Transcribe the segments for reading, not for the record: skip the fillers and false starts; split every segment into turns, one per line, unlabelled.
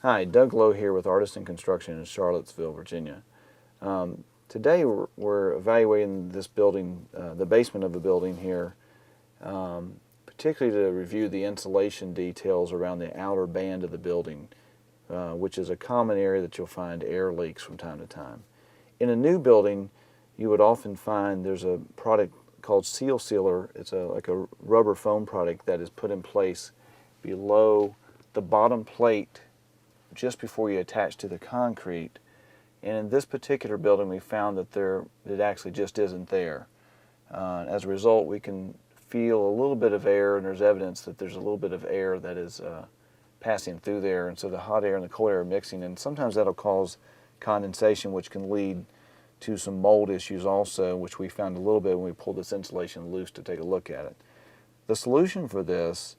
Hi, Doug Lowe here with Artisan Construction in Charlottesville, Virginia. Today we're evaluating this building, the basement of the building here, particularly to review the insulation details around the outer band of the building, which is a common area that you'll find air leaks from time to time. In a new building, you would often find there's a product called Seal Sealer. It's like a rubber foam product that is put in place below the bottom plate just before you attach to the concrete. And in this particular building we found that it actually just isn't there. As a result, we can feel a little bit of air, and there's evidence that there's a little bit of air that is passing through there, and so the hot air and the cold air are mixing, and sometimes that'll cause condensation, which can lead to some mold issues also, which we found a little bit when we pulled this insulation loose to take a look at it. The solution for this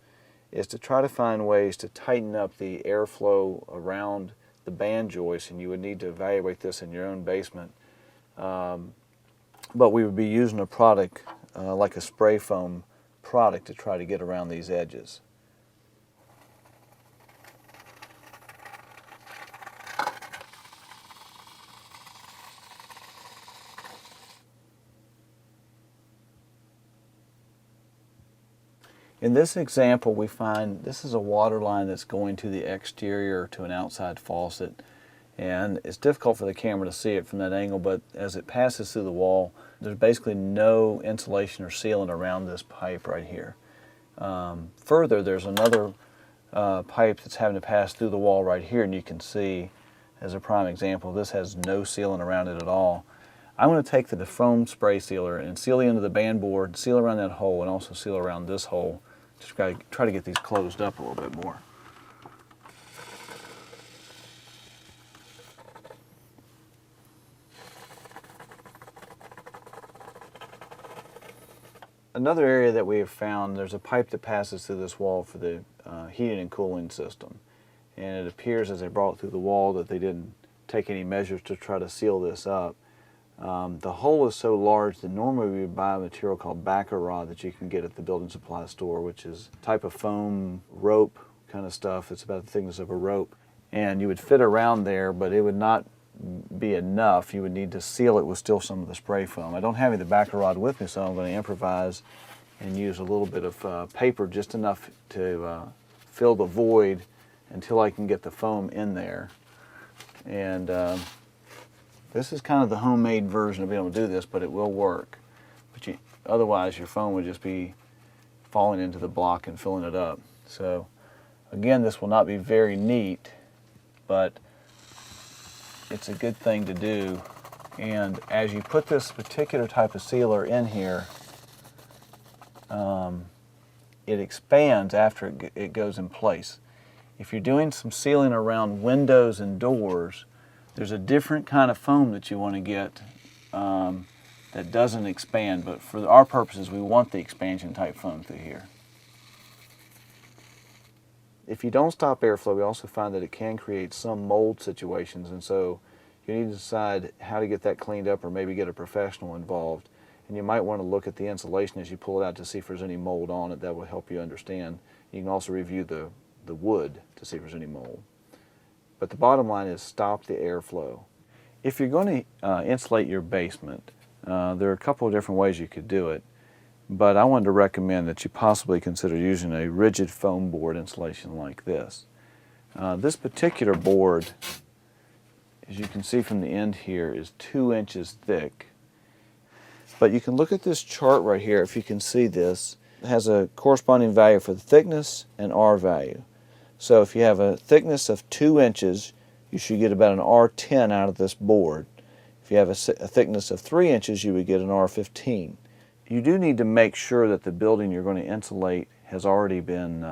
is to try to find ways to tighten up the airflow around the band joist, and you would need to evaluate this in your own basement. But we would be using a product like a spray foam product to try to get around these edges. In this example, we find this is a water line that's going to the exterior to an outside faucet, and it's difficult for the camera to see it from that angle, but as it passes through the wall, there's basically no insulation or sealant around this pipe right here. Further, there's another pipe that's having to pass through the wall right here, and you can see, as a prime example, this has no sealant around it at all. I'm going to take the foam spray sealer and seal the end of the band board, seal around that hole, and also seal around this hole. Just got to try to get these closed up a little bit more. Another area that we have found, there's a pipe that passes through this wall for the heating and cooling system. And it appears as they brought it through the wall that they didn't take any measures to try to seal this up. The hole is so large that normally we would buy a material called backer rod that you can get at the building supply store, which is a type of foam rope kind of stuff. It's about the thickness of a rope. And you would fit around there, but it would not be enough. You would need to seal it with still some of the spray foam. I don't have any of the backer rod with me, so I'm going to improvise and use a little bit of paper, just enough to fill the void until I can get the foam in there. And this is kind of the homemade version of being able to do this, but it will work. But otherwise your foam would just be falling into the block and filling it up. So again, this will not be very neat, but it's a good thing to do. And as you put this particular type of sealer in here, it expands after it goes in place. If you're doing some sealing around windows and doors, there's a different kind of foam that you want to get that doesn't expand, but for our purposes we want the expansion type foam through here. If you don't stop airflow, we also find that it can create some mold situations, and so you need to decide how to get that cleaned up or maybe get a professional involved. And you might want to look at the insulation as you pull it out to see if there's any mold on it. That will help you understand. You can also review the wood to see if there's any mold. But the bottom line is stop the airflow. If you're going to insulate your basement, there are a couple of different ways you could do it, but I wanted to recommend that you possibly consider using a rigid foam board insulation like this. This particular board, as you can see from the end here, is 2 inches thick. But you can look at this chart right here, if you can see this. It has a corresponding value for the thickness and R value. So if you have a thickness of 2 inches, you should get about an R10 out of this board. If you have a thickness of 3 inches, you would get an R15. You do need to make sure that the building you're going to insulate has already been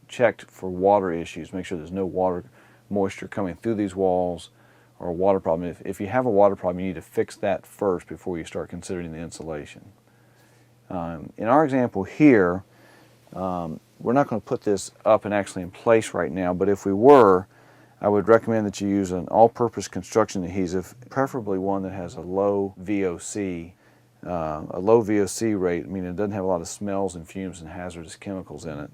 checked for water issues. Make sure there's no water moisture coming through these walls or a water problem. If you have a water problem, you need to fix that first before you start considering the insulation. In our example here, we're not going to put this up and actually in place right now, but if we were, I would recommend that you use an all-purpose construction adhesive, preferably one that has a low VOC. A low VOC rate, meaning it doesn't have a lot of smells and fumes and hazardous chemicals in it.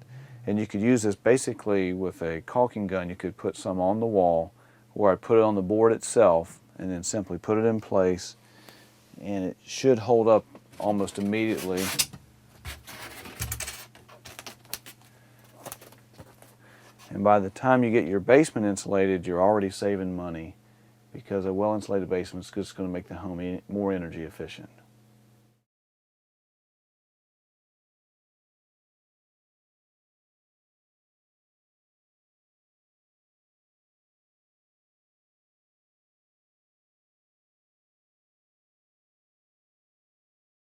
And you could use this basically with a caulking gun. You could put some on the wall, or I'd put it on the board itself and then simply put it in place, and it should hold up almost immediately. And by the time you get your basement insulated, you're already saving money, because a well-insulated basement is just going to make the home more energy efficient.